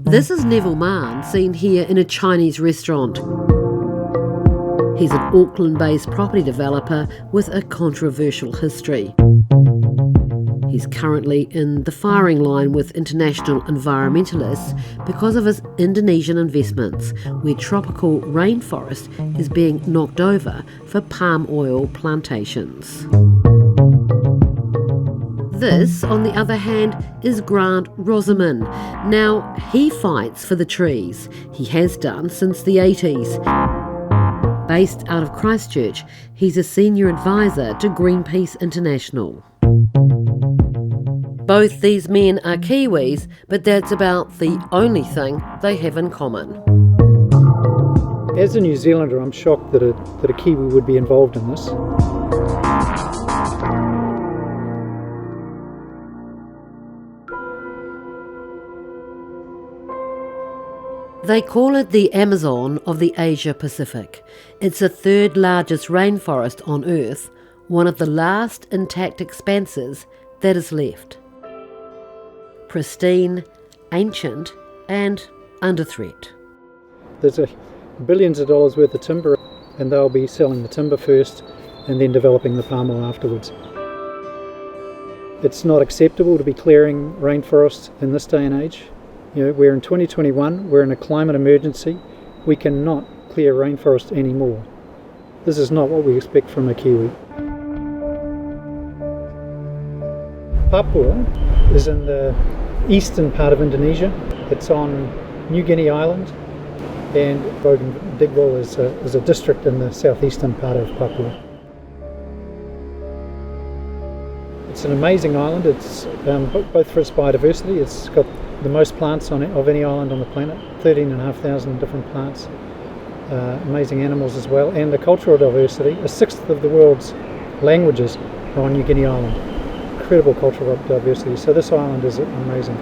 This is Neville Mann, seen here in a Chinese restaurant. He's an Auckland-based property developer with a controversial history. He's currently in the firing line with international environmentalists because of his Indonesian investments, where tropical rainforest is being knocked over for palm oil plantations. This, on the other hand, is Grant Rosamond. Now, he fights for the trees. He has done since the 80s. Based out of Christchurch, he's a senior advisor to Greenpeace International. Both these men are Kiwis, but that's about the only thing they have in common. As a New Zealander, I'm shocked that a Kiwi would be involved in this. They call it the Amazon of the Asia Pacific. It's the third largest rainforest on Earth, one of the last intact expanses that is left. Pristine, ancient, and under threat. There's billions of dollars worth of timber, and they'll be selling the timber first and then developing the palm oil afterwards. It's not acceptable to be clearing rainforests in this day and age. You know, we're in 2021, we're in a climate emergency. We cannot clear rainforest anymore. This is not what we expect from a Kiwi. Papua is in the eastern part of Indonesia. It's on New Guinea Island, and Digwal is a district in the southeastern part of Papua. It's an amazing island. It's both for its biodiversity. It's got the most plants of any island on the planet, 13,500 different plants, amazing animals as well, and the cultural diversity. A sixth of the world's languages are on New Guinea Island. Incredible cultural diversity. So this island is amazing.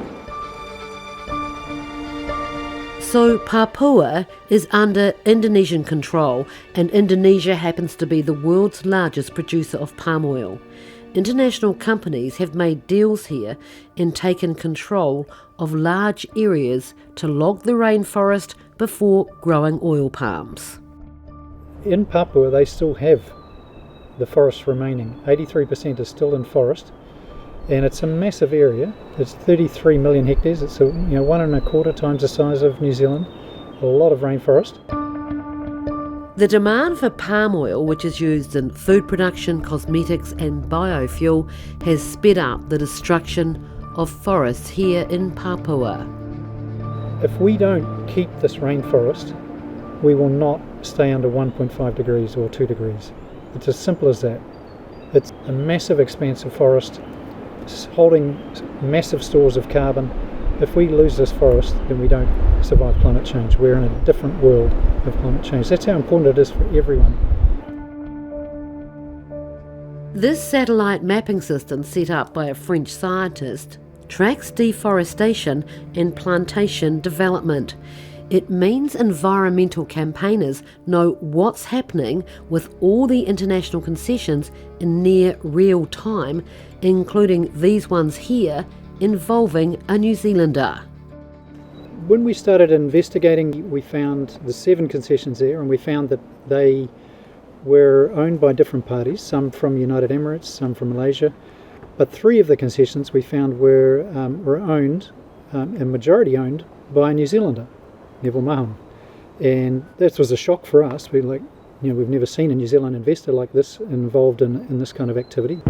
So Papua is under Indonesian control, and Indonesia happens to be the world's largest producer of palm oil. International companies have made deals here and taken control of large areas to log the rainforest before growing oil palms. In Papua, they still have the forest remaining. 83% is still in forest, and it's a massive area. It's 33 million hectares. It's 1.25 times the size of New Zealand. A lot of rainforest. The demand for palm oil, which is used in food production, cosmetics and biofuel, has sped up the destruction of forests here in Papua. If we don't keep this rainforest, we will not stay under 1.5 degrees or 2 degrees. It's as simple as that. It's a massive expanse of forest, holding massive stores of carbon. If we lose this forest, then we don't survive climate change. We're in a different world of climate change. That's how important it is for everyone. This satellite mapping system, set up by a French scientist, tracks deforestation and plantation development. It means environmental campaigners know what's happening with all the international concessions in near real time, including these ones here involving a New Zealander. When we started investigating, we found the 7 concessions there, and we found that they were owned by different parties, some from United Emirates, some from Malaysia, but 3 of the concessions we found were owned, and majority owned, by a New Zealander, Neville Mann. And that was a shock for us. We've never seen a New Zealand investor like this involved in this kind of activity.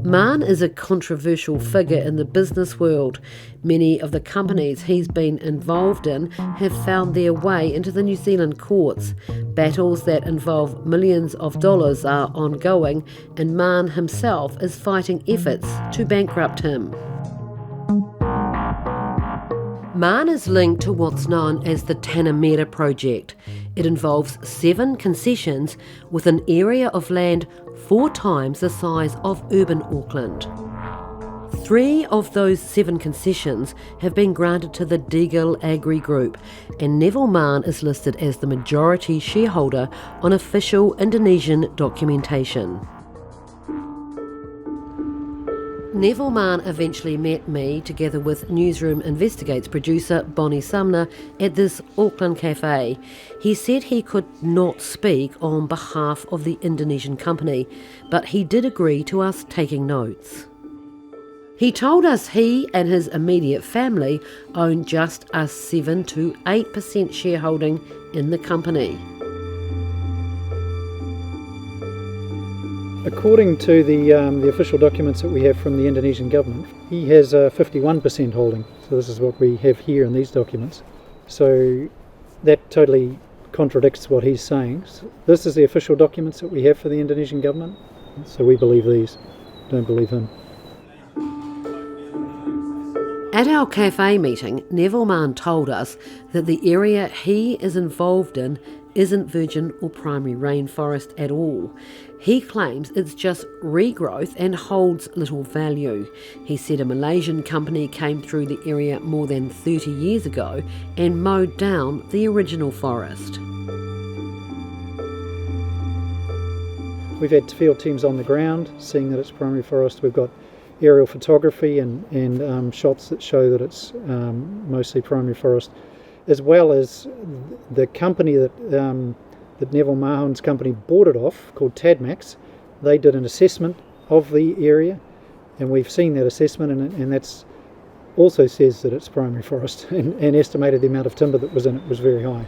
Mann is a controversial figure in the business world. Many of the companies he's been involved in have found their way into the New Zealand courts. Battles that involve millions of dollars are ongoing, and Mann himself is fighting efforts to bankrupt him. Mann is linked to what's known as the Tanamera project. It involves 7 concessions with an area of land 4 times the size of urban Auckland. 3 of those 7 concessions have been granted to the Deagle Agri Group, and Neville Mann is listed as the majority shareholder on official Indonesian documentation. Neville Mann eventually met me, together with Newsroom Investigates producer Bonnie Sumner, at this Auckland cafe. He said he could not speak on behalf of the Indonesian company, but he did agree to us taking notes. He told us he and his immediate family own just a 7 to 8% shareholding in the company. According to the official documents that we have from the Indonesian government, he has a 51% holding. So this is what we have here in these documents. So that totally contradicts what he's saying. So this is the official documents that we have for the Indonesian government. So we believe these, don't believe him. At our cafe meeting, Neville Mann told us that the area he is involved in isn't virgin or primary rainforest at all. He claims it's just regrowth and holds little value. He said a Malaysian company came through the area more than 30 years ago and mowed down the original forest. We've had field teams on the ground seeing that it's primary forest. We've got aerial photography and shots that show that it's mostly primary forest, as well as the company that Neville Mahon's company bought it off, called Tadmax. They did an assessment of the area, and we've seen that assessment, and that's also says that it's primary forest, and estimated the amount of timber that was in it was very high.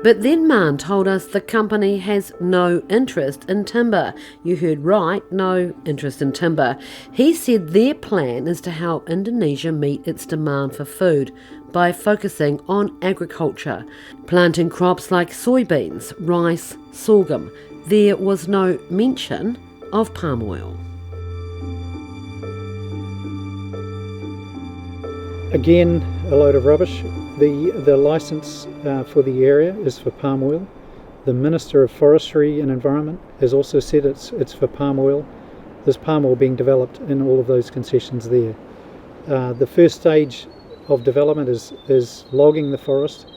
But then Mann told us the company has no interest in timber. You heard right, no interest in timber. He said their plan is to help Indonesia meet its demand for food by focusing on agriculture, planting crops like soybeans, rice, sorghum. There was no mention of palm oil. Again, a load of rubbish. The licence for the area is for palm oil. The Minister of Forestry and Environment has also said it's for palm oil. There's palm oil being developed in all of those concessions there. The first stage of development is logging the forest.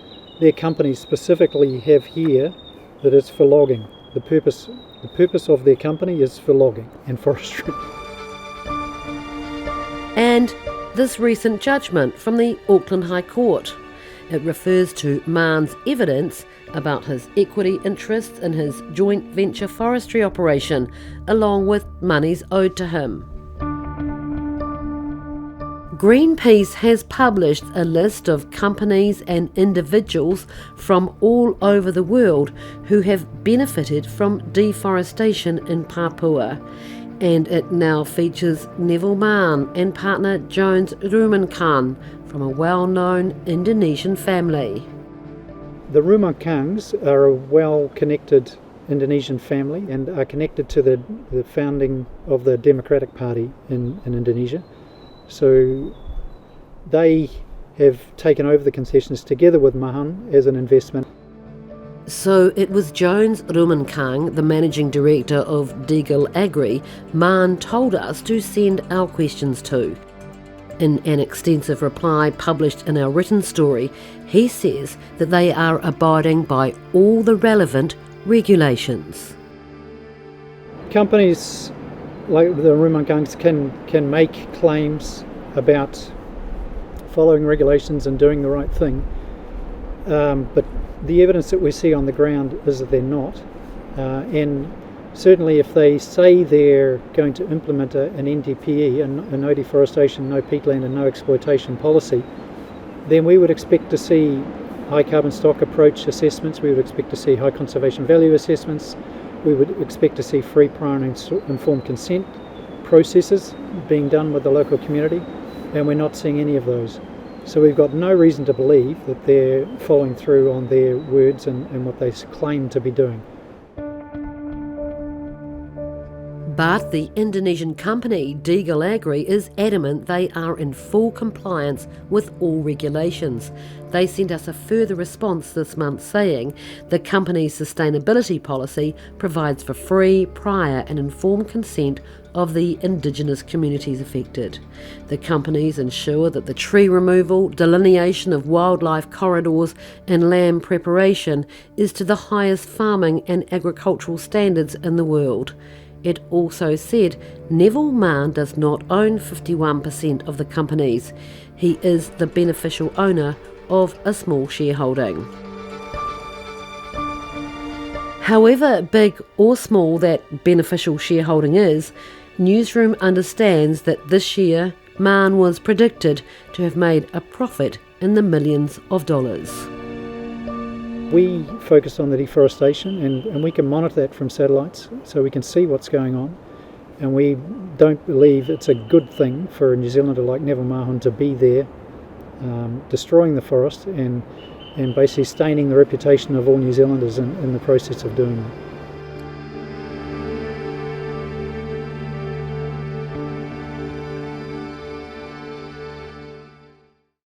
Their companies specifically have here that it's for logging. The purpose of their company is for logging and forestry. And this recent judgment from the Auckland High Court. It refers to Mann's evidence about his equity interests in his joint venture forestry operation, along with monies owed to him. Greenpeace has published a list of companies and individuals from all over the world who have benefited from deforestation in Papua, and it now features Neville Mann and partner Jones Rumenkan from a well-known Indonesian family. The Rumenkangs are a well-connected Indonesian family and are connected to the founding of the Democratic Party in Indonesia. So they have taken over the concessions together with Mahan as an investment. So it was Jones Rumenkang, the managing director of Deagle Agri, Mann told us to send our questions to. In an extensive reply published in our written story, he says that they are abiding by all the relevant regulations. Companies like the Rumenkangs can make claims about following regulations and doing the right thing, but the evidence that we see on the ground is that they're not. And certainly if they say they're going to implement an NDPE, a no deforestation, no peatland and no exploitation policy, then we would expect to see high carbon stock approach assessments, we would expect to see high conservation value assessments, we would expect to see free, prior and informed consent processes being done with the local community, and we're not seeing any of those. So we've got no reason to believe that they're following through on their words and what they claim to be doing. But the Indonesian company Deagle Agri is adamant they are in full compliance with all regulations. They sent us a further response this month saying the company's sustainability policy provides for free, prior and informed consent of the Indigenous communities affected. The companies ensure that the tree removal, delineation of wildlife corridors and land preparation is to the highest farming and agricultural standards in the world. It also said Neville Mann does not own 51% of the companies. He is the beneficial owner of a small shareholding. However big or small that beneficial shareholding is, Newsroom understands that this year Mann was predicted to have made a profit in the millions of dollars. We focus on the deforestation and we can monitor that from satellites so we can see what's going on, and we don't believe it's a good thing for a New Zealander like Neville Mahon to be there destroying the forest and basically staining the reputation of all New Zealanders in the process of doing that.